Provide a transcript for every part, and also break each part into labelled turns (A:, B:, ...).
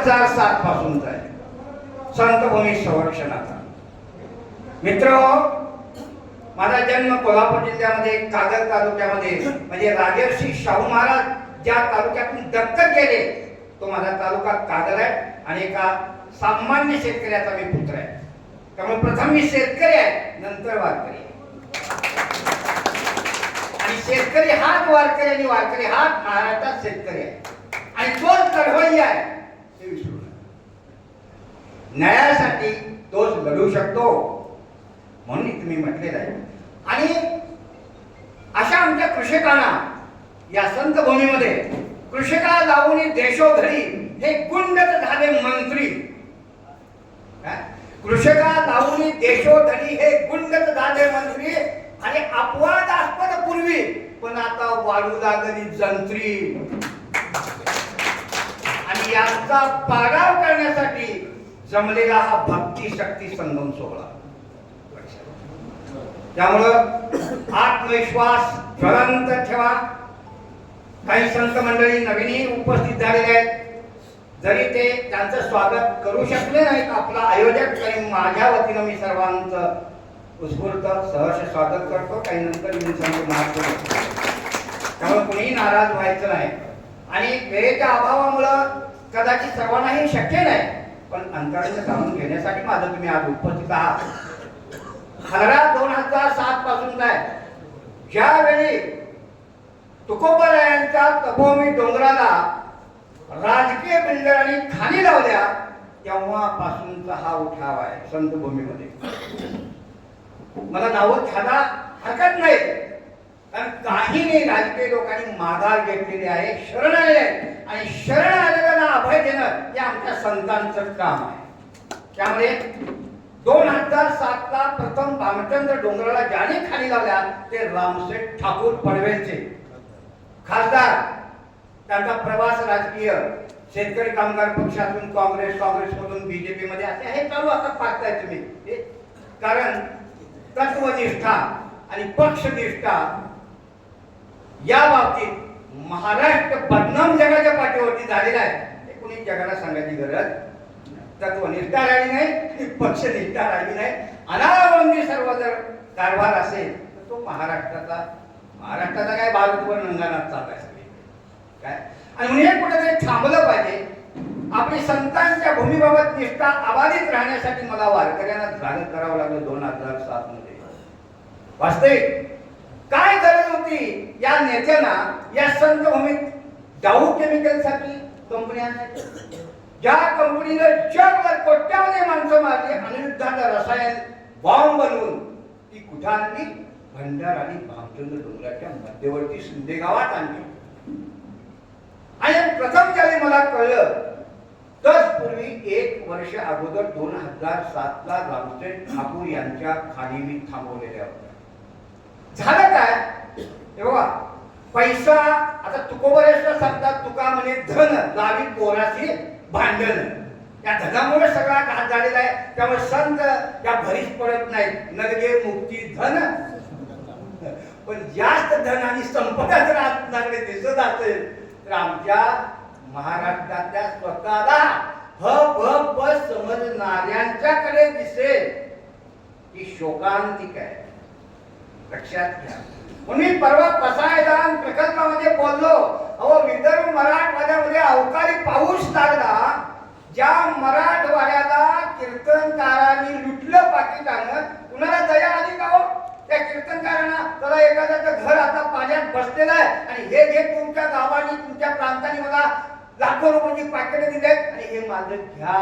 A: 2007 पासूनचा आहे संतभूमी संरक्षणाचा. मित्र, माझा जन्म कोल्हापूर जिल्ह्यामध्ये कागल तालुक्यामध्ये, म्हणजे राजर्षी शाहू महाराज ज्या तालुक्यातून दत्तक गेले तो माझा तालुका कागल आहे आणि एका सामान्य शेतकऱ्याचा मी पुत्र आहे. त्यामुळे प्रथम मी शेतकरी आहे, नंतर वारकरी आहे. आणि शेतकरी हाच वारकरी आणि वारकरी हाच महाराष्ट्रात शेतकरी आहे. आणि तोच लढवय्या आहे हे विसरू नका. न्यायासाठी तोच लढू शकतो म्हणून तुम्ही म्हटलेलं आहे. आणि अशा आमच्या कृषकांना या संत भूमीमध्ये कृषका लावून देशोधरी हे गुंडच झाले मंत्री. कृषका लावून देशोधरी हे गुंडच झाले मंत्री. आणि अपवादास्पद पूर्वी पण आता वाढू लागली जंत्री. आणि यांचा पाडाव करण्यासाठी जमलेला हा भक्ती शक्ती संगम सोहळा. त्यामुळं आत्मविश्वास ज्वलंत ठेवा. काही संत मंडळी नवीनही उपस्थित झालेले आहेत. जरी ते त्यांचं स्वागत करू शकले नाहीत आपला आयोजक, तरी माझ्या वतीनं मी सर्वांचं उत्स्फूर्त सहर्ष स्वागत करतो. काही नंतर मी सांगतो महाराज, त्यामुळे कुणीही नाराज व्हायचं नाही. आणि वेळेच्या अभावामुळं कदाचित सर्वांनाही शक्य नाही, पण अंतराळाचं जाणून घेण्यासाठी माझं तुम्ही आज उपस्थित आहात. हररा 2007 पासून आहे. ज्यावेळी तुकोबारायांच्या तपोभूमी डोंगराला राजकीय बिल्डरांनी खाली लावल्या तेव्हापासूनचा हा उठाव आहे संतभूमीमध्ये. मला नावं घ्यायला हरकत नाही, कारण काही नाही, राजकीय लोकांनी माघार घेतलेली आहे, शरण आलेले आहे. आणि शरण आलेल्यांना अभय देणं हे आमच्या संतांचं काम आहे. त्यामुळे 2007 ला प्रथम भामचंद्र डोंगराला ज्याने खाली लावल्या ते रामशेठ ठाकूर पनवेलचे खासदार. त्यांचा प्रवास राजकीय शेतकरी कामगार पक्षातून काँग्रेसमधून बीजेपी मध्ये असे हे चालू आता पाहताय तुम्ही. कारण तत्वनिष्ठा आणि पक्षनिष्ठा या बाबतीत महाराष्ट्र बदनाम जगाच्या पाठीवरती झालेला आहे. हे कुणी जगाला सांगायची गरज. तत्वनिष्ठा राहिली नाही, पक्षनिष्ठा राहिली नाही. अनावरंगी सर्व जर कारभार असेल तर तो महाराष्ट्राचा काय भारतभर नंगानात चाललाय काय. आणि म्हणून हे कुठेतरी थांबलं पाहिजे. आपली संतांच्या भूमीबाबत निष्ठा अबाधित राहण्यासाठी मला वारकऱ्यांना जागर करावं लागलं 2007 मध्ये. वास्तविक काय गरज होती या नेत्यांना या संत भूमीत डाऊ केमिकल साठी कंपन्या, ज्या कंपनीने जगभर कोट्यावधी माणसं मारली, अनिरुद्धाचा रसायन बॉम्ब बनवून ती कुठं आणली? भंडारा आणि भामचंद्र डोंगराच्या मध्यवर्ती शिंदे गावात आणली. आणि प्रथम ज्यावेळी मला कळलं तत्पूर्वी 1 वर्ष अगोदर 2007 ला रामशेठ ठाकूर यांच्या खाली मी थांबवलेल्या होत्या. झालं काय? हे बघा, पैसा आता तुकोबरेश्वर सांगतात, तुका म्हणे धन लावी पोराशी भांडण. या धनामुळे सगळा घात झालेला आहे. त्यामुळे संत या भरीच पडत नाहीत. नरगे मुक्ती धन, पण जास्त धन आणि संपदा जर आपल्याकडे दिसत असेल तर आमच्या महाराष्ट्रातल्या स्वतःला ह समजणाऱ्यांच्याकडे दिसेल की शोकांतिक आहे. लक्षात घ्या. म्हणून परवा पसायदान प्रकल्पामध्ये बोललो, अहो विदर्भ मराठवाड्यामध्ये अवकाळी पाऊस लागला. ज्या मराठवाड्याला कीर्तनकारांनी लुटलं पाकिटानं, कुणाला दया आली का हो त्या कीर्तनकारांना? त्याला एखाद्याचं घर आता पाण्यात बसलेलं आहे आणि हे जे तुमच्या गावानी तुमच्या प्रांताने मला लाखो रुपयांची पाकिटं दिली आहेत आणि हे माझं घ्या.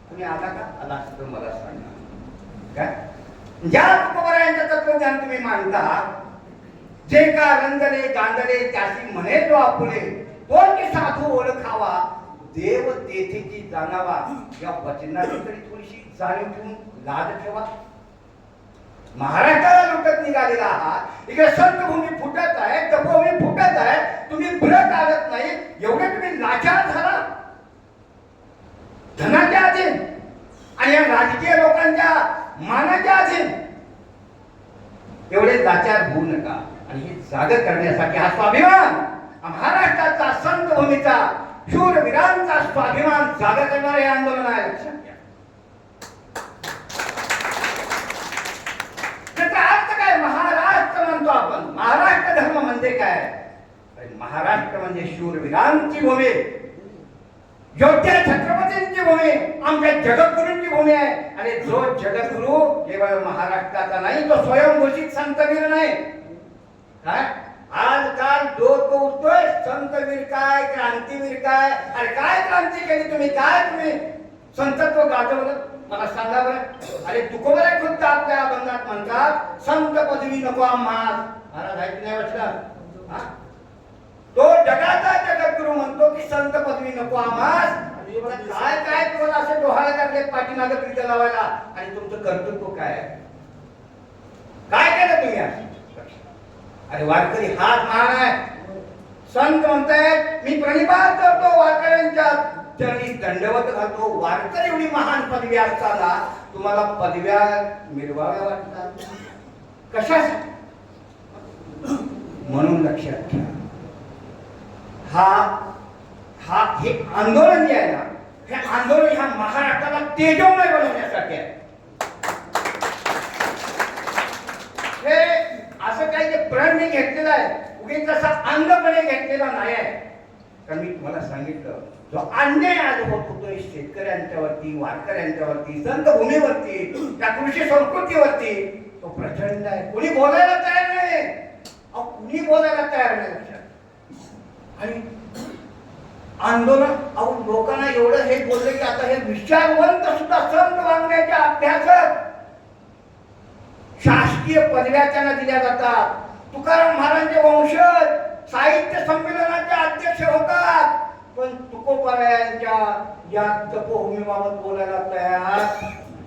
A: तुम्ही आला का? आला असं मला सांगा काय. ज्या तुकोबारायांचं तत्वज्ञान तुम्ही मांडता, जे का रंगले गांधले त्याशी म्हणे तो आपुले, तो की साधू ओळखावा देव तेथेची जाणावा. या वचनाची तरी थोडीशी जाणीव ठेवून लाज ठेवा. महाराष्ट्राला लुटत निघालेला आहात. इकडे संतभूमी फुटत आहे, तपोभूमी फुटत आहे, तुम्ही ब्रत काढत नाही. एवढे तुम्ही लाचार झाला धनाच्या अधीन आणि या राजकीय लोकांच्या मानाच्या अधीन. एवढे लाचार होऊ नका. आणि हे जागर करण्यासाठी हा स्वाभिमान महाराष्ट्राचा संतभूमीचा शूरवीरांचा स्वाभिमान जागा करणारं हे आंदोलन आहे, लक्षात घ्या. त्याचा अर्थ काय? महाराष्ट्र म्हणतो आपण. महाराष्ट्र धर्म म्हणजे काय? महाराष्ट्र म्हणजे शूरवीरांची भूमी, योग्य छत्रपतींची भूमी, आमच्या जगद्गुरूंची भूमी आहे. आणि जो जगद्गुरू केवळ महाराष्ट्राचा नाही, तो स्वयंघोषित संतवीर नाही. काय आजकाल जो तो उठतोय संतवीर काय, क्रांतीवीर काय. अरे काय क्रांती केली तुम्ही? काय तुम्ही संतत्व गाजवलं? मला सांगा बरं. अरे तुकोबराय खुद्द आपल्या अभंगात म्हणतात, संत पदवी नको आम्हाला. महाराज ऐकून नाही वाटलं? तो जगाचा जगद्गुरू म्हणतो की संत पदवी नको आम्हाला. काय काय तुम्हाला असे डोहाळे लागले पाठीमागे प्रीत लावायला, आणि तुमचं कर्तृत्व काय आहे? काय केलं तुम्ही आज? अरे वारकरी हात मान आहे. संत म्हणतायत मी प्रणिपात करतो, वारकऱ्यांच्या चरणी दंडवत घालतो. वारकरी एवढी महान पदवी असताना तुम्हाला पदव्या मिळवाव्या वाटतात कशासाठी? म्हणून लक्षात घ्या, हे आंदोलन जे आहे ना, हे आंदोलन ह्या महाराष्ट्राला तेजोमय बनवण्यासाठी आहे. हे असं काही ते प्रण मी घेतलेलं आहे, उगीच तसा अंगपणे घेतलेला नाही आहे. कारण मी तुम्हाला सांगितलं, जो अन्याय आज होत होतोय शेतकऱ्यांच्यावरती, वारकऱ्यांच्यावरती, संतभूमीवरती, त्या कृषी संस्कृतीवरती, तो प्रचंड आहे. कुणी बोलायला तयार नाही. कुणी बोलायला तयार नाही. लक्षात. आणि आंदोलन लोकांना एवढं हे बोलले की आता हे विचारवंत सुद्धा संत वाङ्मयाच्या अभ्यासक शासकीय पदव्या त्यांना दिल्या जातात. तुकाराम महाराजांचे वंशज साहित्य संमेलनाचे अध्यक्ष होतात, पण तुकोबरायांच्या या तपोभूमीबाबत बोलायला तयार.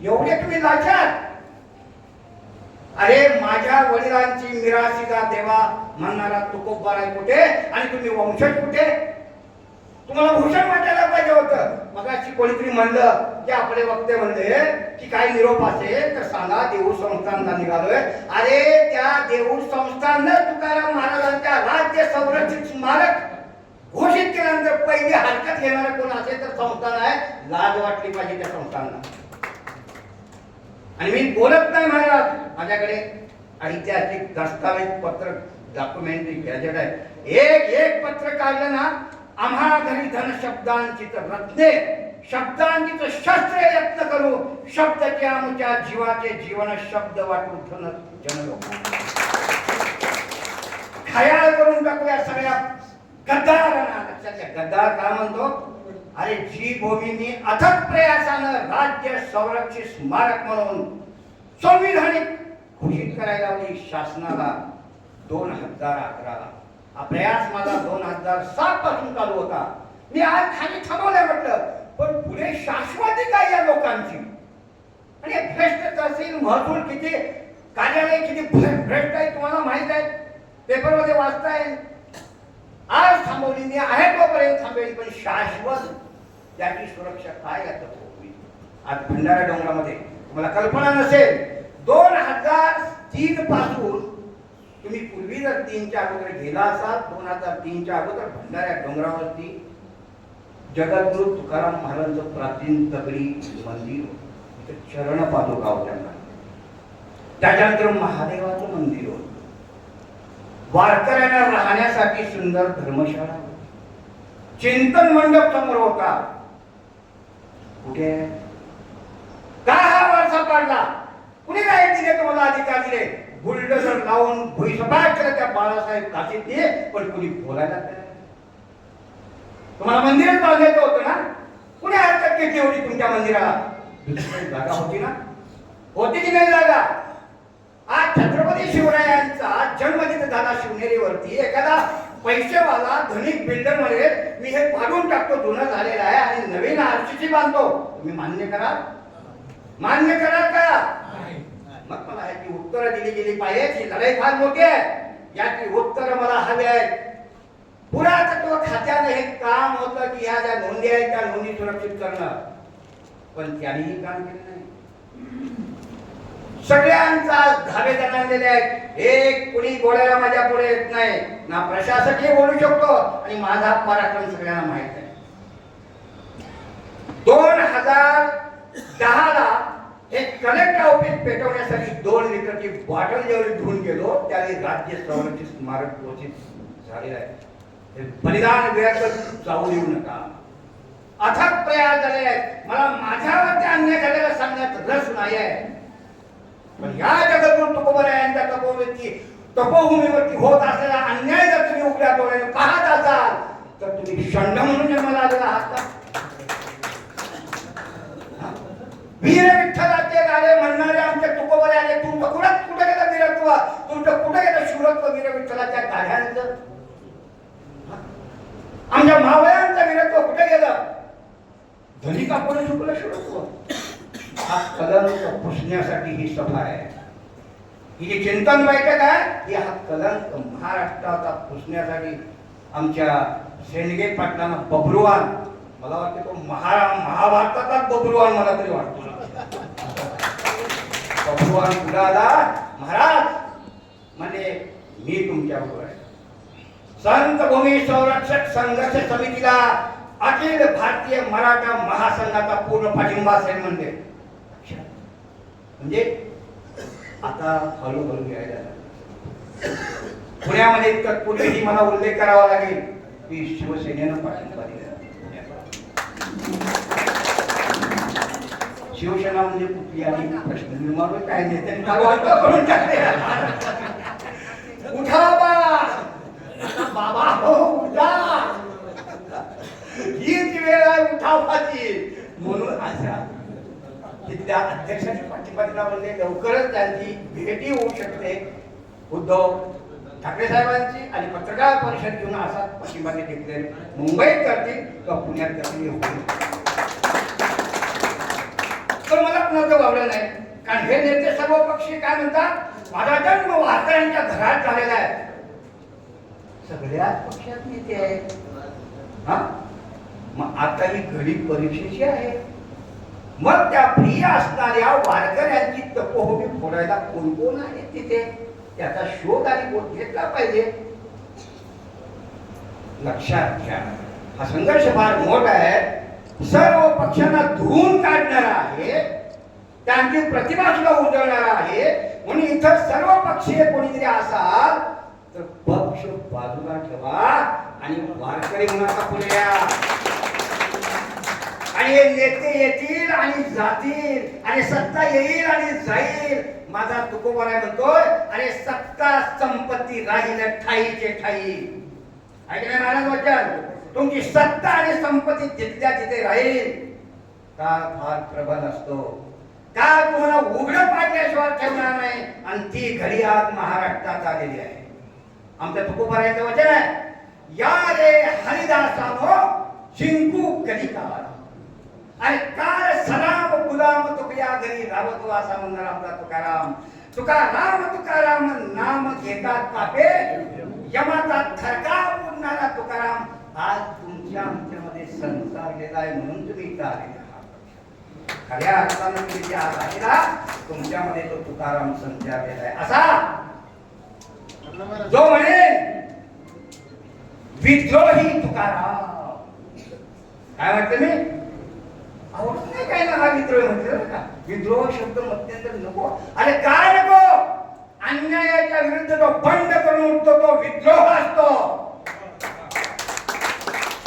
A: एवढे तुम्ही लाचार. अरे माझ्या वडिलांची मिरासीदा देवा म्हणणारा तुकोबराय कुठे, आणि तुम्ही वंशज कुठे? तुम्हाला भूषण वाटायला पाहिजे होतं. मगाशी कोणीतरी म्हणलं की आपले वक्ते म्हणले की काही निरोप असेल तर सांगा, देऊळ संस्थानला निघालोय. अरे त्या देऊळ संस्थाननं तुकाराम महाराजांच्या राज्य संरक्षित स्मारक घोषित केल्यानंतर पहिली हरकत घेणारं कोण असेल तर संस्थान आहे. लाज वाटली पाहिजे त्या संस्थानला. आणि मी बोलत नाही महाराज, माझ्याकडे ऐतिहासिक दस्तावेज पत्र डॉक्युमेंटरी गॅजेट आहे. एक पत्र काढलं ना, आम्हा घरी धन शब्दांची रत्ने, शब्दांची शस्त्र यत्न करू, शब्दाचे आमच्या जीवाचे जीवन शब्द वाटू धन जनलोक. खयाल करून टाकूया सगळ्या गद्दारांना. लक्षात घ्या, गद्दार का म्हणतो? अरे जी भूमीनी अथक प्रयासानं राज्य संरक्षित स्मारक म्हणून संविधानिक घोषित करायला लावली शासनाला 2011ला. हा प्रयास माझा 2007 पासून चालू होता. मी आज खाली थांबवलंय म्हटलं, पण पुढे शाश्वती काय या लोकांची? आणि भ्रष्ट तहसील महसूल किती, कार्यालय किती भ्रष्ट आहे तुम्हाला माहित आहे, पेपरमध्ये वाचताय. आज थांबवली मी आहे तोपर्यंत थांबेल, पण शाश्वत त्याची सुरक्षा काय याचं होईल? आज भंडारा डोंगरामध्ये तुम्हाला कल्पना नसेल, 2003 पासून तुम्ही पूर्वी जर 3च्या अगोदर गेला असाल, 2003च्या अगोदर भंडाऱ्या डोंगरावरती जगद्गुरु तुकाराम महाराजांचं प्राचीन दगडी मंदिर, चरण पादुका होत्या. त्याच्यानंतर महादेवाचं मंदिर होतं. वारकऱ्यांना राहण्यासाठी सुंदर धर्मशाळा, चिंतन मंडप समोर होता. कुठे का हा वारसा पाडला? कुणी काय दिले तुम्हाला अधिकार दिले? बुलडोझर लावून भुईसपाट केलं त्या बाळासाहेब काशीत, पण कुणी बोलायला तयार. तुम्हाला मंदिरच बांधायचं होतं ना, कुणी हरकत घेतली होती तुमच्या मंदिराला? दुसरी जागा होती ना, होती की नाही जागा? आज छत्रपती शिवरायांचा जन्म जिथे झाला शिवनेरीवरती, एखादा पैसेवाला धनिक बिल्डर मध्ये मी हे पाडून टाकतो, जुनं झालेलं आहे आणि नवीन आरसीसी बांधतो. तुम्ही मान्य करा? मान्य करा का? मग मला ह्याची उत्तरं दिली गेली पाहिजे. ही लढाई फार मोठी आहे, याची उत्तरं मला हवी आहेत. पुरातत्व खात्याने हे काम होतं की ह्या ज्या नोंदी आहेत त्या नोंदी सुरक्षित करणं, पण त्यांनीही काम केलं नाही. सगळ्यांचा धाबे जणांलेले आहेत. एक कुणी बोलायला माझ्या पुढे येत नाही ना, प्रशासकीय बोलू शकतो आणि माझा पराक्रम सगळ्यांना माहित आहे. पेटवण्यासाठी 2 लिटरची बॉटल जेवढी धुवून गेलो त्यावेळी राज्य संरक्षित स्मारक घोषित झालेलं आहे. हे बलिदान व्यर्थ जाऊ देऊ नका. अथक प्रयास झालेले आहेत. मला माझ्यावरती अन्याय झालेला सांगण्यात रस नाही आहे. पण या जगद्गुरु तुकोबरायांच्या तपोभूमीवरती होत असलेला अन्याय जर तुम्ही उघड्या डोळ्याने पाहत असाल तर तुम्ही षंड म्हणून जन्माला आलेला आहात का? वीर विठ्ठलाचे गाणे म्हणणारे आमचे तुकोबरे आले. तुमचं कुठे गेलं वीरत्व? तुमचं कुठे गेलं शूरत्व वीर विठ्ठलाच्या गाण्याचं? आमच्या मावळ्यांचं वीरत्व कुठे गेलं? धनी कापडे चुकलं शूरत्व. हा कलंक पुसण्यासाठी ही सभा आहे. ही जी चिंतन बैठक आहे ही हा कलंक महाराष्ट्राचा पुसण्यासाठी आमच्या शेंडगे पाटलांना बबरुवान, मला वाटतं तो महाभारताचाच बबरुवान मला तरी वाटतो. बबरुवान गुलाला महाराज म्हणजे मी तुमच्याबरोबर आहे. संत भूमी संरक्षक संघर्ष समितीला अखिल भारतीय मराठा महासंघाचा पूर्ण पाठिंबा असेल म्हणजे आता हळूहळू यायला पुण्यामध्ये तत्पूर्वीही मला उल्लेख करावा लागेल की शिवसेनेनं पाठिंबा दिला. शिवसेना म्हणजे कुठली आणि प्रश्न निर्माण होईल काय नेत्यांनी करून टाकले. उठा बाबा हो उठा, हीच वेळ आहे उठावाची. म्हणून अशा तिथल्या अध्यक्षांनी पाठिंबा दिला म्हणजे लवकरच त्यांची भेटी होऊ शकते उद्धव ठाकरे साहेबांची आणि पत्रकार परिषद घेऊन असा पाठिंबा डिक्लेअर मुंबईत करतील किंवा पुण्यात करतील. पण मला कुणाचं वावलं नाही, कारण हे नेते सर्व पक्षी काय म्हणतात माझा जन्म वारकऱ्यांच्या घरात झालेला आहे. सगळ्याच पक्षात नेते आहेत. हा मग आता ही घडी परीक्षेची आहे. मग त्या प्रिय असणाऱ्या वारकऱ्यांची तपोभूमी फोडायला कोण कोण आहे तिथे त्याचा शोध आणि घेतला पाहिजे. लक्षात घ्या हा संघर्ष फार मोठा आहे. सर्व पक्षांना धुवून काढणारा आहे, त्यांची प्रतिभा सुद्धा उजळणारा आहे. म्हणून इथं सर्व पक्षीय कोणीतरी असाल तर पक्ष बाजूला ठेवा आणि वारकरी मुलाचा पुढे या. आणि हे नेते येतील आणि जातील आणि सत्ता येईल आणि जाईल. माझा तुकोबरा म्हणतोय अरे सत्ता संपत्ती राहील ठाईचे ठाई. ऐकले महाराज वचन, तुमची सत्ता आणि संपत्ती जिथल्या तिथे राहील. काळ फार प्रबल असतो, काळ तुम्हाला उघडं पाडल्याशिवाय ठेवणार नाही. आणि ती घडी आज महाराष्ट्रात आलेली आहे. आमच्या तुकोबराचं वचन आहे या रे हरिदासानो जिंकू कधी काळ. आणि काळ सलाम गुलाम तुकया घरी रावतो असा म्हणणार आमचा तुकाराम. तुकाराम नाम घेतात कापे यमाचा थरकाप उडणारा तुकाराम आज तुमच्या आमच्यामध्ये संसारलेला आहे. म्हणून तुम्ही इथं आलेले आहात. खऱ्या अर्थानं तुम्ही जे आज आलेला तुमच्यामध्ये तो तुकाराम संचारलेला आहे. असा जो म्हणेल विद्रोही तुकाराम. काय म्हणते मी आवडत नाही काय ना हा विद्रोह म्हटलं का. विद्रोह शब्द मध्यंतर नको. अरे काय नको, अन्यायाच्या विरुद्ध तो बंड करून उठतो तो विद्रोह असतो.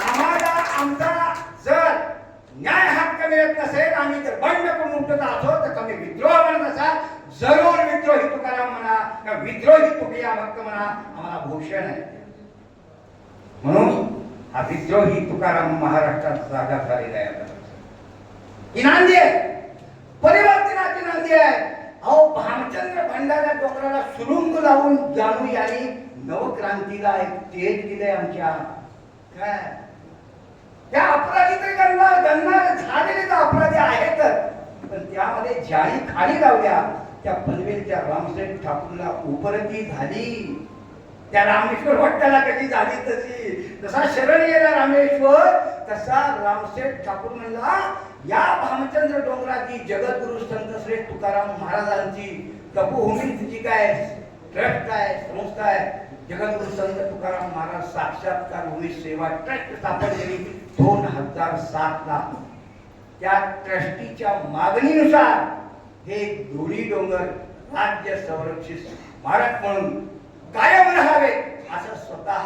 A: आम्हाला आमचा जर न्याय हक्क मिळत नसेल आम्ही जर बंड करून उठत असो तर तुम्ही विद्रोह म्हणत असाल जरूर विद्रोही तुकाराम म्हणा किंवा विद्रोही तुकया भक्त म्हणा, आम्हाला भूषण आहे. म्हणून हा विद्रोही तुकाराम महाराष्ट्रात जागा झालेला आहे. ही नांदी आहे, परिवर्तनाची नांदी आहे. अहो भामचंद्र भंडाऱ्या डोंगराला सुरुंग लावून जानू यांनी नवक्रांतीला एक तेज दिलंय आमच्या. काय त्या अपराधी तरी गणना झालेले तर अपराधी आहेतच, पण त्यामध्ये ज्याळी खाली लावल्या त्या पनवेलच्या रामसेठ ठाकूरला उपरती झाली. त्या रामेश्वर भट्टाला कधी झाली तशी, तसा शरण गेला रामेश्वर तसा रामसेठ ठाकूर म्हणला या भामचंद्र डोंगराची जगद्गुरु संत श्रेष्ठ तुकाराम महाराजांची तपोभूमी जी काय ट्रस्ट आहे संस्था आहे जगद्गुरु संत तुकाराम महाराज साक्षात्कार भूमी सेवा ट्रस्ट स्थापनेली 2007 ला. त्या ट्रस्टीच्या मागणीनुसार हे दोन्ही डोंगर राज्य संरक्षित स्मारक म्हणून कायम राहावे असं स्वतः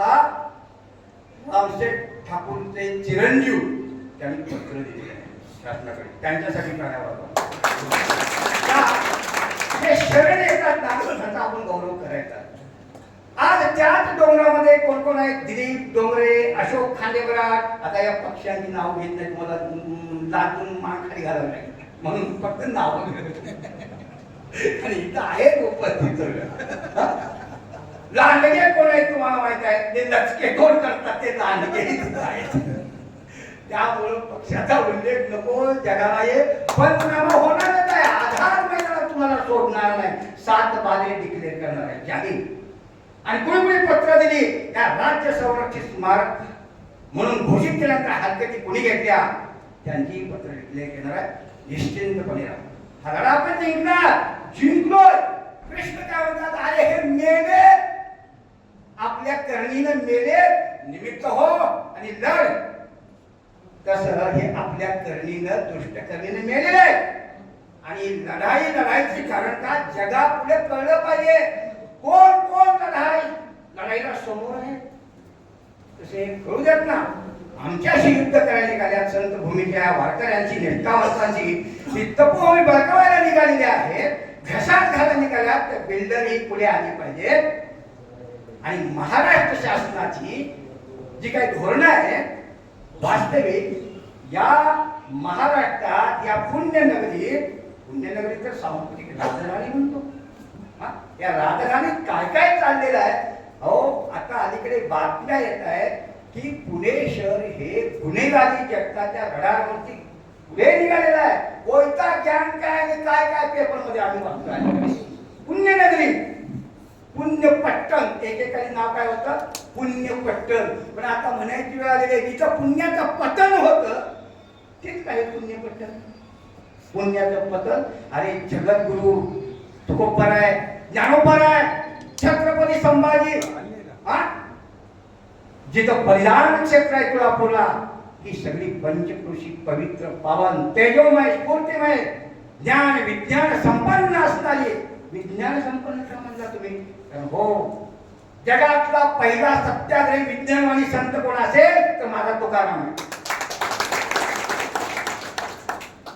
A: रामशेठ ठाकूरचे चिरंजीव त्यांनी पत्र दिलेले आहे शासनाकडे, त्यांच्यासाठी करावा. हे शरण येतात ना, त्यांचा आपण गौरव करायचा. आज त्याच डोंगरामध्ये कोण कोण आहेत? दिलीप डोंगरे, अशोक खांडेबराट. आता या पक्षांची नाव घेत नाही, तुम्हाला लाजून मान खाली घालावं लागेल म्हणून फक्त नाव आणि इथं आहे उपस्थित. लांडगे कोण आहेत तुम्हाला माहित आहे? ते लचके कोण करतात ते लांडगे आहेत. त्यामुळं पक्षाचा उल्लेख नको जगाला. हे पंचनामा होणारच आहे. आधार महिन्याला तुम्हाला सोडणार नाही. 7 बाले डिक्लेअर करणार आहे जाहीर. आणि कुणी कुणी पत्र दिली त्या राज्य संरक्षित स्मारक म्हणून घोषित केल्यानंतर हरकती कुणी घेतल्या त्यांची पत्र डिक्लेअर करणार आहे. निश्चिंतपणे राहा. हा लढा आपण जिंकलोय. कृष्ण काय म्हणतात? अरे हे मेले आपल्या करणीनं मेले, निमित्त हो आणि लढ. तसं हे आपल्या करणीनं दुष्ट करणीनं मेलेले आहे. आणि लढाईची कारण का जगापुढे कळलं पाहिजे कोण कोण लढाईला समोर आहे. तसे कळू देत ना. आमच्याशी युद्ध करायला निघाल्या संत भूमीच्या वारकऱ्यांची निष्ठावंतांची ही तपोभूमी बळकावायला निघालेली आहे. घशात घालायला निघाल्या तर बिल्डर ही पुढे आली पाहिजे. आणि महाराष्ट्र शासनाची जी काही धोरणं आहे वास्तविक या महाराष्ट्रात या पुण्यनगरी तर सांस्कृतिक राजधानी म्हणतो. या राजधानीत काय काय चाललेलं आहे? हो, आता अलीकडे बातम्या येत आहेत की पुणे शहर हे गुन्हेगारी जगताच्या रडारवरती पुढे निघालेलं आहे. कोयता ज्ञान काय आणि काय काय पेपर मध्ये आम्ही वाचतोय. पुण्यनगरी, पुण्यपट्टण, एकेकाने नाव काय होतं? पुण्यपट्टण. पण आता म्हणायची वेळ आलेली आहे जिथं पुण्याचं पतन होतं तेच काय पुण्यपट्टण. पुण्याचं पतन. अरे जगद्गुरु तुकोबराय, ज्ञानोबराय, छत्रपती संभाजी, जिथं बलिदान क्षेत्र आहे तुळापूरला, ही सगळी पंचक्रोशी पवित्र पावन तेजोमय स्फूर्तिमय ज्ञान विज्ञान संपन्न असणारी विज्ञान संपन्न म्हणला तुम्ही. हो, जगातला पहिला सत्याग्रही विज्ञानवाणी संत कोण असेल तर माझा तुकाराम आहे.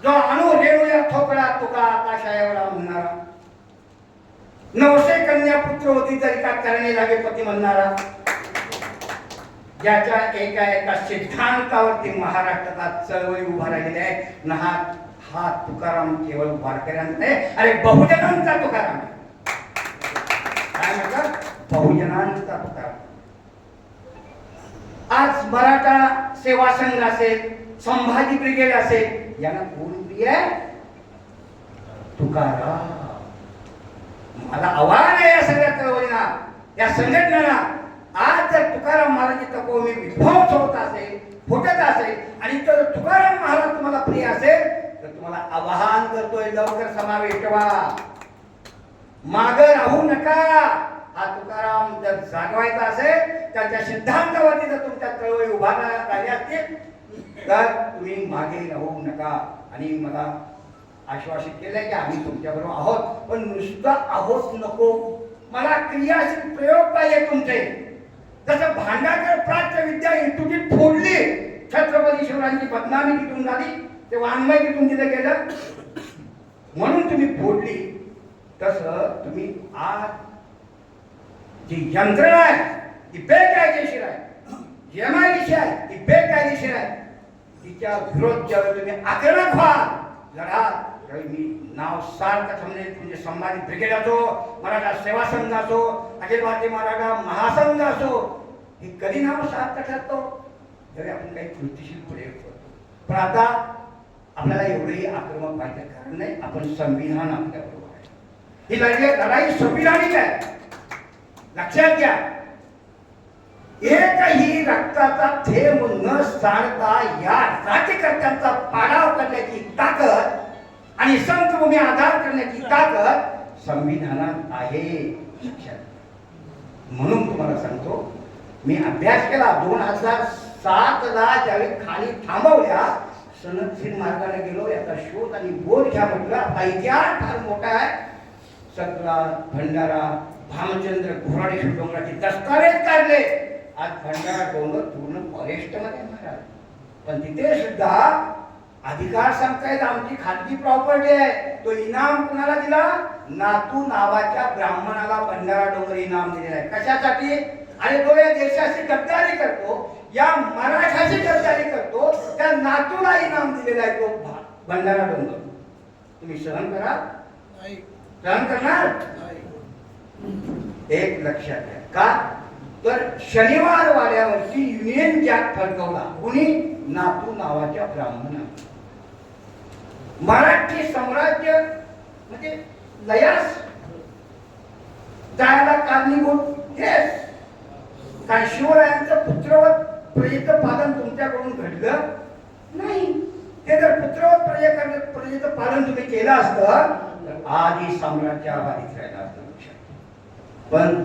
A: जो अणु रेणूया ठोकळा तुका आकाशायवळा म्हणणारा, 900 कन्या पुत्र होती तरी का करणे लागे पती म्हणणारा, ज्याच्या एका सिद्धांतावरती महाराष्ट्रात चळवळी उभा राहिलेली आहे. हा तुकाराम केवळ वारकऱ्यांचा नाही, अरे बहुजनांचा तुकाराम आहे. काय म्हणतात? बहुजनांचा तुकाराम. आज मराठा सेवा संघ असेल, संभाजी ब्रिगेड असेल, यांना कोण प्रिय आहे? तुकाराम. मला आव्हान आहे या सगळ्या चळवळींना, या संघटनेला. आज जर तुकाराम महाराजांची तपोभूमी विध्वंस होत असेल, फुटत असेल आणि जर तुकाराम महाराज तुम्हाला प्रिय असेल तर तुम्हाला आवाहन करतोय, लवकर समावेश व्हा, माग राहू नका. हा तुकाराम जर जागवायचा असेल, त्याच्या सिद्धांतावरती जर तुमच्या चळवळी उभा राहिल्या असतील तर तुम्ही मागे राहू नका. आणि मला आश्वासित केलंय की आम्ही तुमच्याबरोबर आहोत, पण नुसतं आहोत नको, मला क्रियाशील प्रयोग पाहिजे तुमचे. जसं भांडारकर प्राच्य विद्या इन्स्टिट्यूट फोडली, छत्रपती शिवरायांची बदनामी तिथून झाली, ते वाङ्मय तिथून दिलं गेलं म्हणून तुम्ही फोडली, तसं तुम्ही आज जी यंत्रणा आहे ती बेकायदेशीर आहे, एमआयडीसी आहे ती बेकायदेशीर आहे, तिच्या विरोध ज्यावेळी तुम्ही आक्रमक व्हाल, लढा, त्यावेळी मी नाव सार्थ समजेल. म्हणजे संभाजी ब्रिगेड असो, मराठा सेवा संघ असो, अखिल भारतीय मराठा महासंघ असो, हे कधी नाव सार्थ ठरतो जरी आपण काही कृतीशील प्रयोग करतो. पण आता आपल्याला एवढंही आक्रमक व्हायचं कारण नाही. आपण संविधान आपल्याबरोबर आहे. ही लढाई संविधानिक आहे, लक्षात घ्या. एकही रक्ताचा थेंब न सांडता या राज्यकर्त्यांचा पाडाव करण्याची ताकद आणि संतभूमी आधार करण्याची ताकद संविधानात आहे. म्हणून तुम्हाला सांगतो, मी अभ्यास केला. 2007ला ज्यावेळी खाली थांबवल्या सनदशीर मार्गाने गेलो, याचा शोध आणि बोध घ्या म्हटलं. आपला इतिहास फार मोठा आहे. सगळा भंडारा, भामचंद्र घोराडेश्वर डोंगराचे दस्तावेज काढले. आज भंडारा डोंगर पूर्ण फॉरेस्ट मध्ये महाराज, पण तिथे सुद्धा अधिकार सांगतायत आमची खाजगी प्रॉपर्टी आहे. तो इनाम कुणाला दिला? नातू नावाच्या ब्राह्मणाला भंडारा डोंगर इनाम दिलेला आहे. कशासाठी? आणि तो या देशाची गद्दारी करतो, या मराठाची गद्दारी करतो, त्या नातूला इनाम दिलेला आहे तो भंडारा डोंगर. तुम्ही सहन करा? सहन करणार? एक लक्षात घ्या. का तर शनिवार वाड्यावरती युनियन जॅक फडकवला कुणी? नातू नावाच्या ब्राह्मणाने. मराठी साम्राज्य म्हणजे लयास जायला कारणीभूत हेच. कारण शिवरायांचं पुत्रवत प्रजेचं पालन तुमच्याकडून घडलं नाही. ते जर पुत्रवत प्रजेचं पालन तुम्ही केलं असतं तर आधी साम्राज्याबाधित राहिला असतं. पण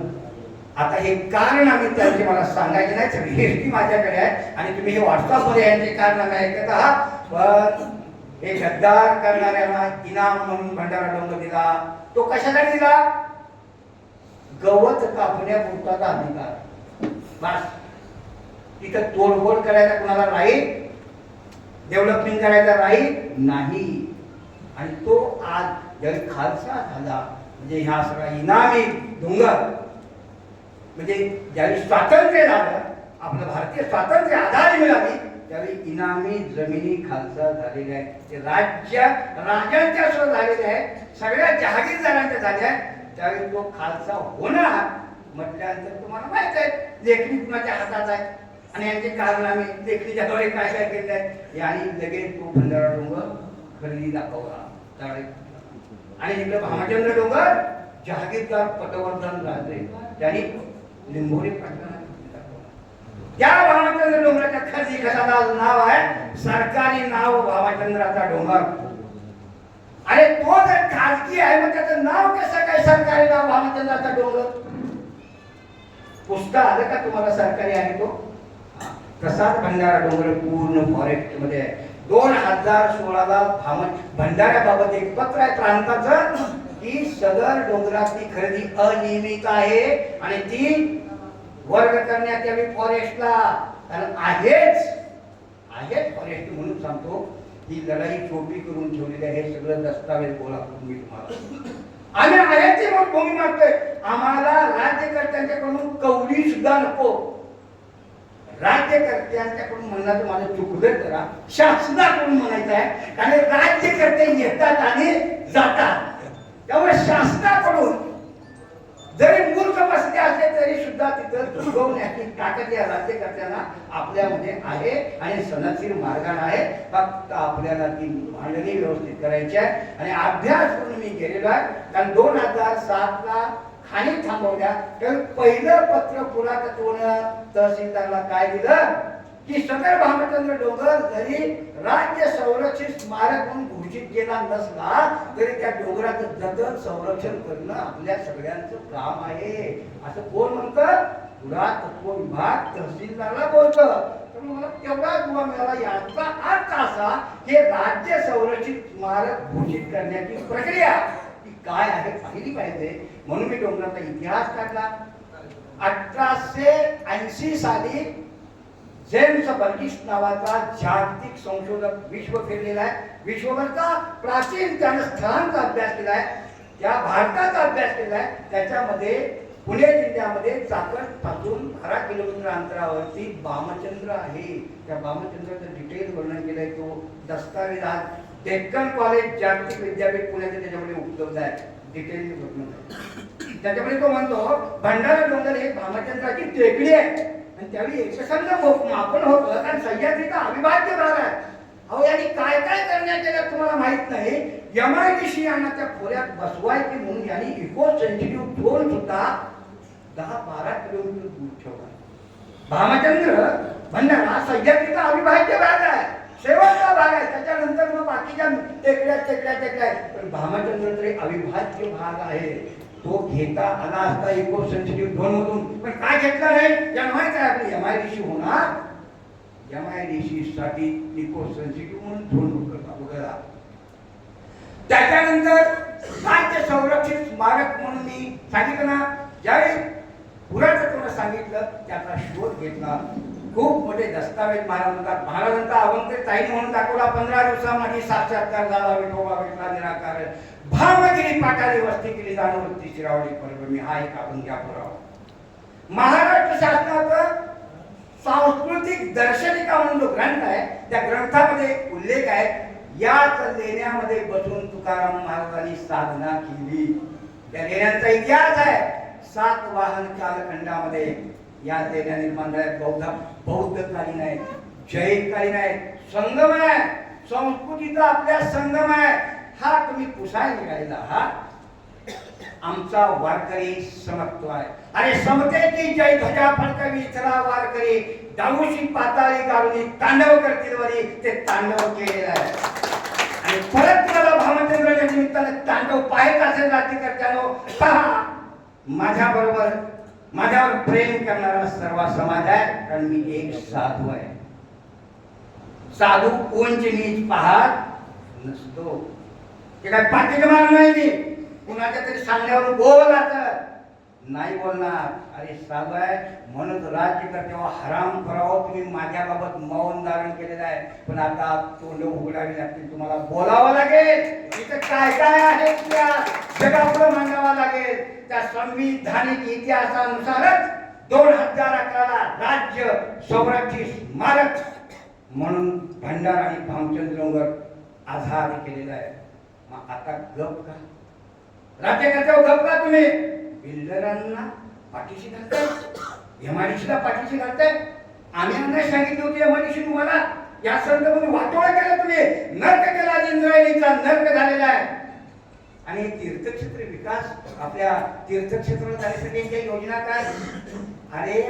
A: आता हे कारण आम्ही त्यांचे मला सांगायचे नाही, सगळी हिस्ट्री माझ्याकडे आहे आणि तुम्ही हे व्हॉट्सअपमध्ये यांचे कारण आम्ही ऐकत आहात. पण हे गद्दार करणाऱ्याला इनाम म्हणून भंडारा डोंगर दिला. तो कशासाठी दिला? गवत कापण्यापुरता अधिकार. बस. तिथं तोडफोड करायला कुणाला राईट, डेव्हलपमेंट करायला राईट नाही. आणि तो आज ज्यावेळी खालसा झाला, म्हणजे हा सगळा इनामी डोंगर, म्हणजे ज्यावेळी स्वातंत्र्य झालं, आपलं भारतीय स्वातंत्र्य आधार मिळाली, त्यावेळी इनामी जमिनी खालसा झालेल्या आहेत. ते राजांच्या सुद्धा झालेल्या आहेत, सगळ्या जहागीरदारांच्या झाल्या आहेत. त्यावेळी तो खालसा होणार म्हटल्यानंतर तुम्हाला माहित आहे लेखणी कुणाच्या हातात आहे आणि यांचे कारण आम्ही लेखणीच्या द्वारे काय काय केले आहे. यांनी लगेच तो भंडारा डोंगर खरेदी दाखवला. आणि इकडे भामचंद्र डोंगर जहागीरदार पटवर्धन राजे त्यांनी लिंबोरी पटणाला दाखवला. त्या भामचंद्र डोंगराच्या खरेदी खताला नाव आहे सरकारी नाव भामचंद्राचा डोंगर. अरे तो जर खाजगी आहे मग त्याचं नाव कसं काय सरकारी नाव भामचंद्राचा डोंगर? पुस्तक आलं का तुम्हाला सरकारी आहे तो? तसाच भंडारा डोंगर पूर्ण फॉरेस्ट मध्ये आहे. 2016ला भंडाऱ्याबाबत एक पत्र आहे प्रांताचं की सदर डोंगरातली खरेदी अनियमित आहे आणि ती वर्ग करण्यात यावी फॉरेस्टला. कारण आहेच फॉरेस्ट म्हणून सांगतो. ही लढाई चोपी करून ठेवलेली आहे. हे सगळं दस्तावेज गोळा करून मी तुम्हाला आम्ही आहे ती मग भूमी मागतोय. आम्हाला राज्यकर्त्यांच्याकडून कवडी सुद्धा नको. राज्यकर्त्यांच्याकडून म्हणणं तर माझं चुकलं करा, शासनाकडून म्हणायचं आहे. कारण राज्यकर्ते येतात आणि जातात, त्यामुळे शासनाकडून जरी मूर्ख बसते असले तरी सुद्धा तिथं चुकवण्याची ताकद या राज्यकर्त्यांना आपल्यामध्ये आहे आणि सनदशीर मार्गाने आहे. फक्त आपल्याला ती मांडणी व्यवस्थित करायची आहे. आणि अभ्यास करून मी गेलेलो आहे. कारण 2007ला खाणी थांबवल्या तर पहिलं पत्र पुरातत्वनं तहसीलदारला काय दिलं की सदर भामचंद्र डोंगर जरी राज्य संरक्षित स्मारक म्हणून घोषित केला नसला तरी त्या डोंगराचं जतन संरक्षण करणं आपल्या सगळ्यांचं काम आहे. असं कोण म्हणतं? पुरातत्व विभाग तहसीलदारला बोलतं. तर मला तेवढा दुवा मिळाला. याचा अर्थ असा की राज्य संरक्षित स्मारक घोषित करण्याची प्रक्रिया काय आहे पाहिली पाहिजे. म्हणून मी डोंगराचा इतिहास काढला. 1880 साली जेम्स बर्गिस नावाचा जागतिक संशोधक विश्व फिरलेला आहे. विश्वभरचा प्राचीन त्यानं स्थळांचा अभ्यास केला आहे, त्या भारताचा अभ्यास केला आहे. त्याच्यामध्ये पुणे जिल्ह्यामध्ये चाकण पासून 12 किलोमीटर अंतरावरती भामचंद्र आहे. त्या भामचंद्राचं डिटेल वर्णन केलंय. तो दस्तावेज आज डेक्कन कॉलेज जागतिक विद्यापीठ पुण्याचे त्याच्यामध्ये उपलब्ध आहे. डिटेल वर्णन त्याच्यामध्ये तो म्हणतो भंडारा डोंगर हे भामचंद्राची टेकडी आहे आणि त्यावेळी एकसंध मापन होतं कारण सह्याद्रीचा अविभाज्य भाग आहे. अहो यांनी काय काय करण्यात आलं तुम्हाला माहित नाही. MIDC यांना त्या खोऱ्यात बसवायचे म्हणून यांनी इको सेन्सिटिव्ह झोन सुद्धा 10-12 किलोमीटर दूर ठेवला. भामचंद्र भंडारा सह्याद्रीचा अविभाज्य भाग आहे, शेवटचा भाग आहे. त्याच्यानंतर मग बाकीच्या टेकड्या पण भामचंद्र तरी अविभाज्य भाग आहे. तो घेता आला असता इको सेन्सिटिव्ह झोन मधून, पण काय घेतला नाही. ज्यांना माहित आहे आपली MIDC होणार MIDC साठी इको सेन्सिटिव्ह म्हणून झोन उघडला. त्याच्यानंतर राज्य संरक्षित स्मारक म्हणून मी सांगितलं ना, ज्यावेळी पुरातत्वानं सांगितलं त्याचा शोध घेतला. खूप मोठे दस्तावेज महाराजांचा अवंतित ताईने म्हणून दाखवला. 15 दिवसामध्ये साक्षात्कार झाला, विठोबा भेटला निराकार, भावगिरी पाटाली वस्ती केली, जाणवृत्ती शिरावली परभणी. हा एक आपण घ्या पुरावा. महाराष्ट्र शासनाचा सांस्कृतिक दर्शनिका म्हणून जो ग्रंथ आहे त्या ग्रंथामध्ये उल्लेख आहे, याच लेण्यामध्ये बसून तुकाराम महाराजांनी साधना केली. त्या लेण्यांचा इतिहास आहे. 7 वाहन कालखंडामध्ये या लेण्या निर्माण झाल्या. बौद्धकालीन आहे, जैनकालीन आहे, संगम आहे, संस्कृतीचा आपल्या संगम आहे. हा तुम्ही पुसाय निघालेला हा आमचा वारकरी समत्व आहे. अरे समतेची जय ध्वजा फडकवी चला वारकरी, दाऊशी पाताळी गारुनी तांडव करतील वरी. ते तांडव केलेलं आहे. आणि परत तुम्हाला भामचंद्राच्या निमित्ताने तांडव पाहायचं असेल राज्यकर्त्यानो, पहा. माझ्यावर प्रेम करणारा सर्व समाज आहे, कारण मी एक साधू आहे. साधू कोणचे नीच पाहत नसतो. ते काय पाठीचे मार नाही. मी कुणाच्या तरी सांगण्यावर बोलायचं नाही बोलणार. अरे साधू आहे म्हणून राज्यकर्त्यावर हराम करावं. तुम्ही माझ्याबाबत मौन धारण केलेलं आहे, पण आता तोंड उघडावी लागतील, तुम्हाला बोलावं लागेल. इथं काय काय आहे जगापुढे मांडावं लागेल. त्या संविधानिक इतिहासानुसारच 2011ला राज्य संरक्षित स्मारक म्हणून भंडारा आणि भामचंद्रवर आधार केलेला आहे. मग आता गप का? राज्यकर्त्यावर गप का? तुम्ही बिल्डरांना पाठीशी घालताय, MIDCला पाठीशी घालताय. आम्ही नाही सांगितली होती MIDC तुम्हाला. या संदर्भात वाटोळा केला, तुम्ही नर्क केला. इंद्रायणीचा नर्क झालेला आहे. आणि तीर्थक्षेत्र विकास, आपल्या तीर्थक्षेत्र जाण्यासाठी योजना काय? अरे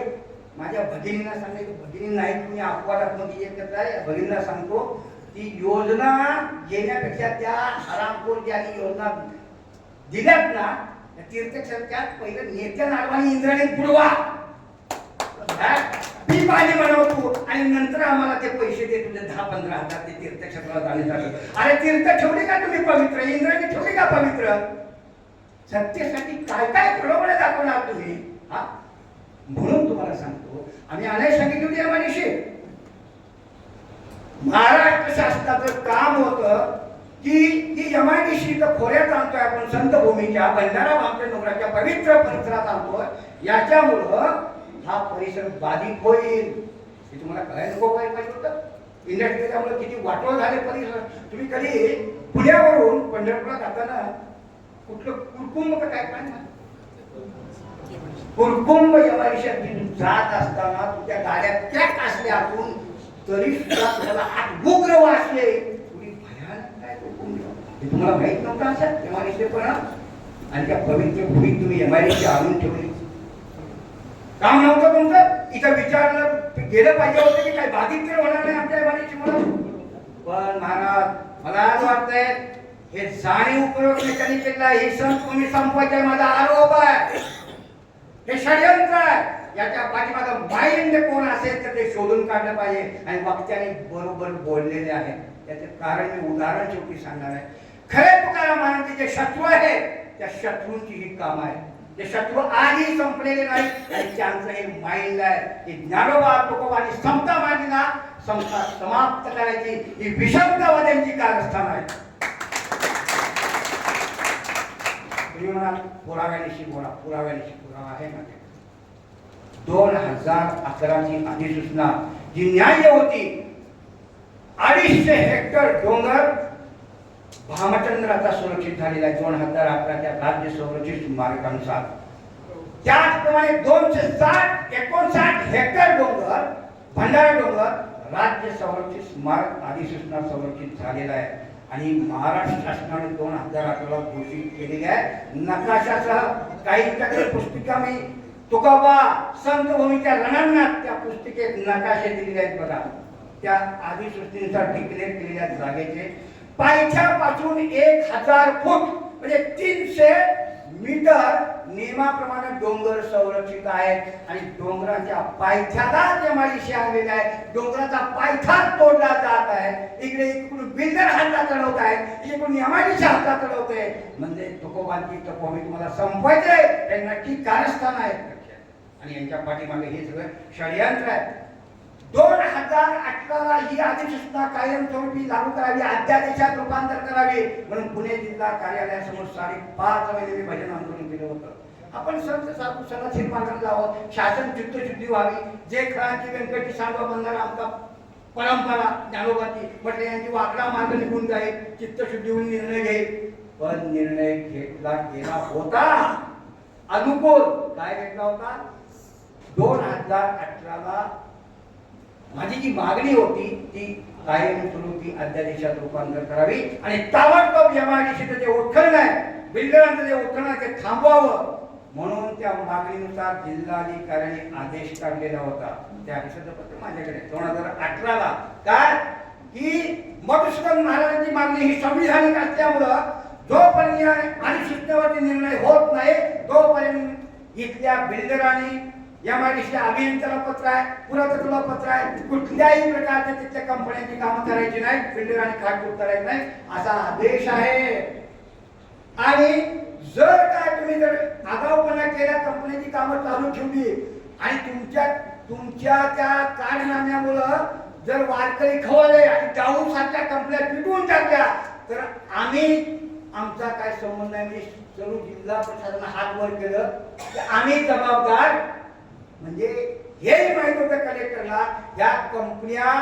A: माझ्या भगिनींना सांगायचं, भगिनी नाही तुम्ही अपवादात्मक एकत्र आहे. भगिनींना सांगतो ती योजना येण्यापेक्षा त्या हरामखोर ज्यांनी योजना दिल्यात ना तीर्थक्षेत्रात पहिलं नेत्या नारवानी इंद्रायणी बुडवा, मी पाणी बनवतो आणि नंतर आम्हाला ते पैसे दे, तुझे 10-15 हजार ते तीर्थक्षेत्राला जाण्यासाठी. अरे तीर्थ ठेवली का तुम्ही पवित्र? इंद्रायणी ठेवली का पवित्र? सत्तेसाठी काय काय प्रलोभने दाखवणार तुम्ही? हा म्हणून तुम्हाला सांगतो, आम्ही अनेक सांगितली होती MIDC. महाराष्ट्र शासनाचं काम होतं की MIDC तर खोऱ्यात आणतोय आपण, संतभूमीच्या भंडारा भामचंद्राच्या पवित्र परिसरात आणतोय. याच्यामुळं हा परिसर बाधित होईल. हे तुम्हाला कळायला नको पाहिजे होतं. इंडस्ट्रीच्यामुळे किती वाटोळ झाले परिसर. तुम्ही कधी पुण्यावरून पंढरपूरला जाताना कुठलं कुरकुंभ का काय पाहिजे? कुरकुंभ MIDC जात असताना तुझ्या गाड्या पॅक असल्या आपण तरी सुद्धा तुम्हाला आत उग्र वाचले. तुम्ही भयानक काय कुरकुंभ हे तुम्हाला माहित नव्हतं असं MIDC पण. आणि त्या पवित्र भूमीत तुम्ही MIDC आणून ठेवली. काम नव्हतं तुमचं. इथं विचारलं गेलं पाहिजे होतं की काय बाधित तर होणार नाही आपल्या MIDC म्हणून. पण महाराज मला आज वाटतंय हे जाणीवपूर्वक त्यांनी केलं. हे संपूर्ण संपवायचा माझा आरोप आहे. हे षडयंत्र आहे. याच्या पाठीमागे माइंड कोण असेल तर ते शोधून काढलं पाहिजे. आणि वक्त्याने बरोबर बोललेले आहे. त्याचे कारण मी उदाहरण शेवटी सांगणार आहे. खरे तुकाराम महाराज जे शत्रू आहे त्या शत्रूंची ही काम आहे. ते शत्रू आधी संपलेले नाही आणि त्यांचं हे माइंड आहे की ज्ञानोबा तुकोबांनी समता मांडला, समता समाप्त करायची ही विषमतावाद्यांची कारस्थान आहे. तुम्ही म्हणा पुराव्यानिशी बोला, पुराव्यानिशी पुरावा आहे ना. 2011ची अधिसूचना जी न्याय्य होती, 250 हेक्टर डोंगर भामचंद्राचा सुरक्षित झालेला आहे 2011च्या राज्य संरक्षित स्मारकानुसार. त्याचप्रमाणे 259 हेक्टर डोंगर भंडारा डोंगर राज्य संरक्षित स्मारक अधिसूचना संरक्षित झालेला आहे. आणि महाराष्ट्र शासनाने 2011ला घोषित केलेली आहे नकाशासह. काही पुस्तिका मी तुकोबा संतभूमीच्या रणांगणात त्या पुस्तिकेत नकाशे दिलेले आहेत बघा. त्या अधिसूचनेनुसार डिक्लेअर केलेल्या जागेचे पायथ्यापासून 1000 फूट म्हणजे 300 मीटर नियमाप्रमाणे डोंगर संरक्षित आहेत आणि डोंगराच्या पायथ्यालाच एमआयडीसी आणलेला आहे. डोंगराचा पायथ्याच तोडला जात आहे. इकडून बिल्डर हातला चढवत आहेत, इकडून एमआयडीसी हातला चढवते. म्हणजे तुकोबांची तपोमी तुम्हाला संपवायचंय हे नक्की कारस्थान आहेत आणि यांच्या पाठीमागे हे सगळं षडयंत्र आहे. 2018 ही अधिसूचना कायमस्वरूपी लागू करावी, अध्यादेशात रूपांतर करावे म्हणून पुणे जिल्हा कार्यालयासमोर 5.5 महिने मी भजन आंदोलन केलं होतं. आपण संत साधू सदाशील मार्गाला जावं, शासन चित्तशुद्धी व्हावी. जे खळांची व्यंकटी सांडवा बंधारा आमचा परंपरा ज्ञानोबाची म्हटले यांची वाकडा मार्ग निघून जाईल, चित्तशुद्धी होऊन निर्णय घेईल. पण निर्णय गेला होता अनुकूल. काय घेतला होता? 2018ला माझी जी मागणी होती ती कायमस्वरूपी अध्यादेशात रूपांतर करावी आणि ताबडतोब एमआयडीसीचं जे उत्खनन आहे, बिल्डरांचं जे उत्खनन आहे ते थांबवावं म्हणून त्या मागणीनुसार जिल्हाधिकाऱ्यांनी आदेश काढलेला होता. त्या आदेशाचं पत्र माझ्याकडे 2018ला. काय की मधुसूदन महाराजांची मागणी ही संविधानिक असल्यामुळं जोपर्यंत या अधिसूचनेवरती निर्णय होत नाही तोपर्यंत इथल्या बिल्डरांनी एमआयडीसी अभियंत्याला पत्र आहे, पुरातत्वला पत्र आहे, कुठल्याही प्रकारच्या तिथल्या कंपन्यांची कामं करायची नाही, बिल्डरांनी खाटपूट करायची नाही असा आदेश आहे. आणि जर काय तुम्ही जर आगाऊपणा केला, कंपन्यांची कामं चालू ठेवली आणि तुमच्या त्या कारनाम्यामुळं जर वारकरी खवळले आणि जाऊन सारख्या कंपन्या पिटवून टाकल्या तर आमचा काय संबंध आहे. मी सर्व जिल्हा प्रशासनाने हात वर केलं की आम्ही जबाबदार. म्हणजे हेही माहित होतं कलेक्टरला या कंपन्या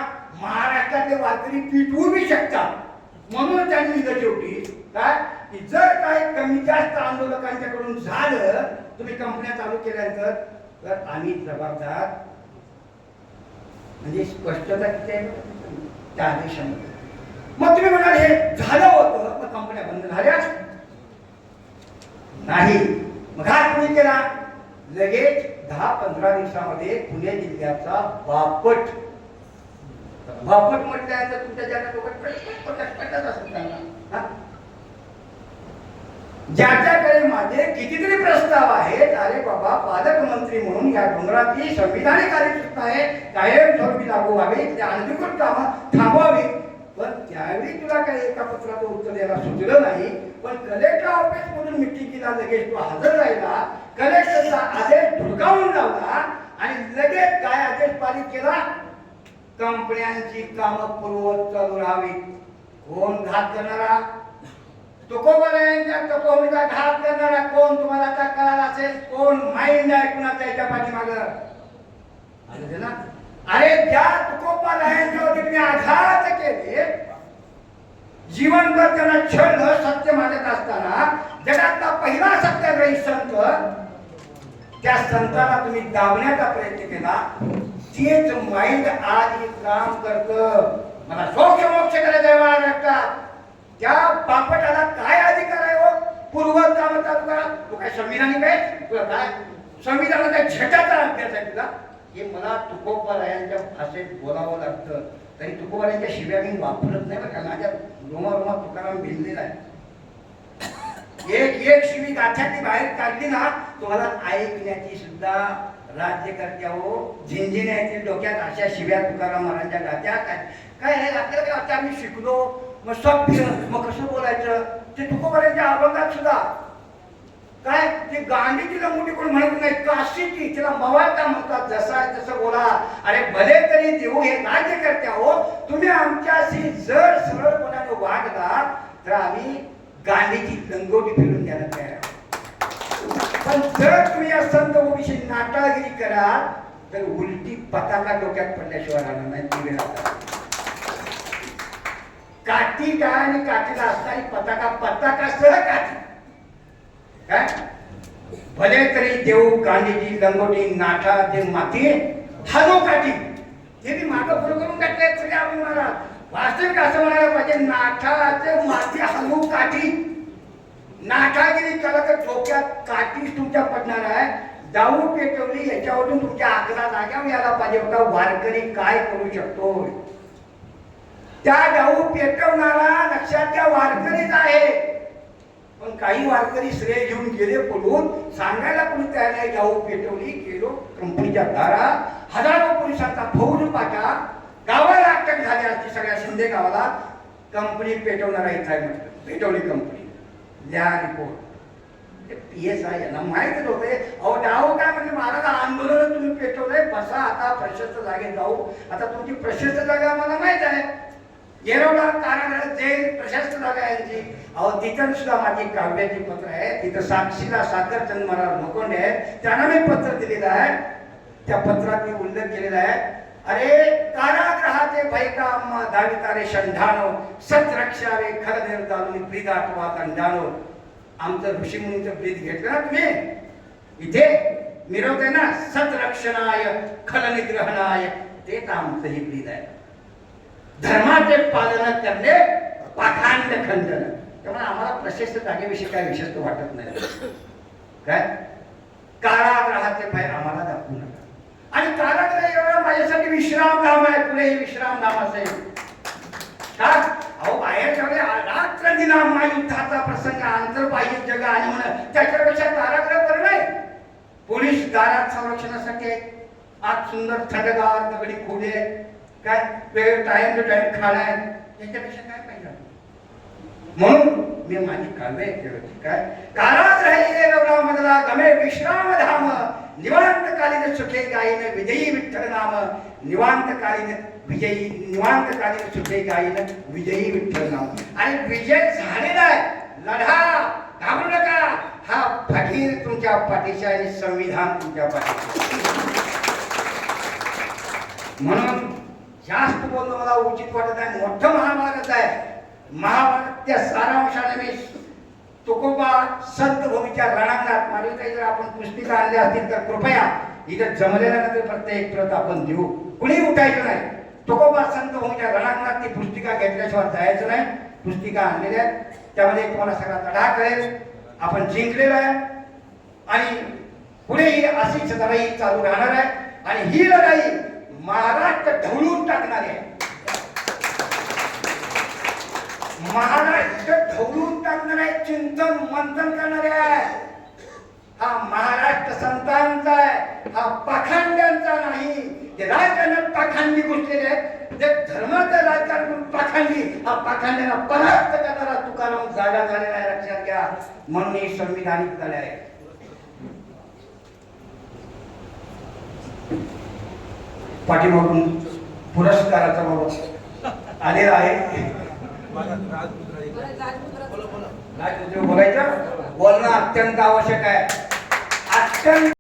A: महाराष्ट्रातले वारकरी पिटवू बी शकतात म्हणून त्यांनी दिलं शेवटी काय की जर काय कमी जास्त आंदोलकांच्याकडून झालं तुम्ही कंपन्या चालू केल्यानंतर तर आम्ही जबाबदार. म्हणजे स्पष्टता किती आहे त्या आदेशामध्ये. मग तुम्ही म्हणाल हे झालं होतं मग कंपन्या बंद झाल्या नाही. मग हा तुम्ही केला लगेच 10-15 दिवसामध्ये पुणे जिल्ह्याचा बापट म्हटल्यानंतर तुमच्या ज्यांना पटत असेल त्यांना ज्याच्याकडे माझे कितीतरी प्रस्ताव आहेत. अरे बाबा पालकमंत्री म्हणून या डोंगरातली संविधानिक अधिसूचना आहे कायमस्वरूपी लागू व्हावी, त्या अनधिकृत कामं थांबवावी. पण त्यावेळी तुला काही एका पत्राचं उत्तर द्यायला सुचलं नाही. पण कलेक्टर ऑफिस मधून मिटिंगला लगेच तो हजर राहिला, कलेक्टरचा आदेश धुडकावून लावला आणि लगेच काय आदेश पारित केला? कंपन्यांची कामं पूर्ववत चालू राहावी. कोण घात करणारा? तुकोबारायांच्या तपोभूमीचा घात करणारा कोण तुम्हाला आता कळाला असेल? कोण माइंड आहे कुणाचा याच्या पाठीमागं? ना अरे ज्या तुकोबारायांच्यावरती तुम्ही आघात केले, जीवनभर त्यांना छळ सत्य मानत असताना जगातला पहिला सत्याग्रही संत, त्या संताला तुम्ही दाबण्याचा प्रयत्न केला. तेच माइंड आज काम करतं. मला मोक्ष करायचा आहे महाराष्ट्रात. त्या बापटाला काय अधिकार आहे हो? पूर्वत काम चालू करा. तू काय संविधानिक आहे? तुला काय संविधानाच्या झटाचा अभ्यास आहे तुला? हे मला तुकोबारायांच्या भाषेत बोलावं लागतं. तरी तुकोबारायांच्या शिव्या मी वापरत नाही बरं का. माझ्या रोमारोमात तुकाराम भिनलेला आहे. एक शिवी गाठ्यातली बाहेर काढली ना तुम्हाला ऐकण्याची सुद्धा राज्यकर्त्या हो झिंझिण्यातील डोक्यात अशा शिव्या तुकाराम महाराजांच्या गात्या काय आहे. आपल्याला काय वाटतं आम्ही शिकलो मग सभ्य मग कसं बोलायचं. ते तुकोबारायांच्या अभंगात सुद्धा काय ते गांधीची लंगोटी कोण म्हणत नाही, काशीची तिला मवाळता म्हणतात. जसा तसं बोला. अरे भले तरी देऊ हे राज्यकर्त्या हो, तुम्ही आमच्याशी जर सरळपणाने वागला तर आम्ही गांधीची लंगोटी फिरून द्यायला तयार. पण जर तुम्ही या संत ओबीसी नाटाळगिरी कराल तर उलटी पताका डोक्यात पडल्याशिवाय राहणार नाही. ती वेळ आता काठी काय आणि काठीला असणारी पताका सह काठी काय भले तरी देऊ गांधीजी लंगोटी नाटा जे माती हानो काठी हे मी मागं पुढे करून टाकले सगळे आपण महाराज. वास्तविक असं म्हणायला पाहिजे नाठाचे माती हानू काठी. नाठागिरी केला तर डोक्यात काठीच तुमच्या पडणार आहे. दाऊ पेटवली याच्यावरून तुमच्या आकडा जाग्यावर यायला पाहिजे बघा वारकरी काय करू शकतो. त्या डाऊ पेटवणारा लक्षात त्या वारकरीच आहे. पण काही वारकरी श्रेय घेऊन गेले पडून, सांगायला कोणी तयार नाही. जाऊ पेटवली, गेलो कंपनीच्या दारात, हजारो पोलिसांचा फौज पाठा, गावाला अटक झाली असती सगळ्या शिंदे गावाला. कंपनी पेटवणारा इथं आहे म्हटलं, पेटवली कंपनी, लिहा रिपोर्ट. PSI यांना माहितच होते. अहो डाव काय म्हणजे महाराज आंदोलन तुम्ही पेटवलंय, बसा आता प्रशस्त जागेत जाऊ. आता तुमची प्रशस्त जागा आम्हाला माहित आहे, येरवडा कारागृह जेल प्रशस्त जागा आहे यांची. अहो तिथं सुद्धा माझी काव्याची पत्र आहे, तिथं साक्षीला साखरचंद महाराज लोखंडे आहे, त्यांना मी पत्र दिलेलं आहे. त्या पत्रात मी उल्लेख केलेला आहे, अरे कारागृहाचे भैका दावितारे शंढानो सत्रक्षावे खर निर्दालुनी ब्रीदाटवा दंडानो. आमचं ऋषीमुनींचं ब्रीद घेतलं ना तुम्ही, इथे मिरवते ना, सत्रक्षणाय खल निग्रहणाय, तेच आमचं ही ब्रीद आहे. धर्माचे पालन करणे, पाखांड खंडन. त्यामुळे आम्हाला प्रशस्त जागेविषयी काय विशेष वाटत नाही. काय कारागृहाचे भय आम्हाला दाखवू नका. आणि कारागृह एवढा माझ्यासाठी विश्रामधाम आहे, पुढे विश्रामधाम असेल का? अहो बाहेर ठेवले रात्र दिना महायुद्धाचा प्रसंग, आंतरबाह्य जग आणि म्हणून त्याच्यापेक्षा कारागृह बरं नाही. पोलीस दारात संरक्षणासाठी, आत सुंदर थंडगार दगडी खोली आहे, काय वेळ टाइम टू टाइम खाणं आहे, याच्यापेक्षा काय पाहिजे. म्हणून मी माझी काव्य केली. काय कारागृह मधला गमे विश्रामधाम, निवांतकालीन सुखे गायन विजयी विठ्ठल नाम. निवांतकालीन विजयी, निवांतकालीन सुखे गायन विजयी विठ्ठल नाम. आणि विजय झालेला आहे, लढा, घाबरू नका. हा फकीर तुमच्या पाठीशी आणि संविधान तुमच्या पाठीशी. म्हणून जास्त बोलणं मला उचित वाटत आहे. मोठं महाभारत आहे. महाभारतच्या सारांशाने मी तुकोबा संतभूमीच्या रणांगणात, माझी काही जर आपण पुस्तिका आणल्या असतील तर कृपया इथं जमलेल्या नंतर प्रत्येक प्रत आपण देऊ, कुणी उठायचं नाही. तुकोबा संतभूमीच्या रणांगणात ती पुस्तिका घेतल्याशिवाय जायचं नाही. पुस्तिका आणलेल्या आहेत, त्यामध्ये तुम्हाला सगळा लढा कळेल. आपण जिंकलेलो आहे आणि पुढेही अशीच लढाई चालू राहणार आहे. आणि ही लढाई महाराष्ट्र ढवळून टाकणार आहे. महाराष्ट्र ढवळून टाकणार आहे, चिंतन मंथन करणार आहे. हा महाराष्ट्र संतांचा आहे, हा पाखांड्यांचा नाही. जे राजकारण पाखांडी घुसलेले आहेत, जे धर्माचं राजकारण पाखांडी, हा पाखांड्यांना परास्त करणारा तुकाराम जागा झालेला आहे, लक्षात घ्या. म्हणून हे संविधानिक झाले आहे. पाठीमागून पुरस्काराचा बाबा आलेला आहे. बोलायचं बोलणं अत्यंत आवश्यक आहे, अत्यंत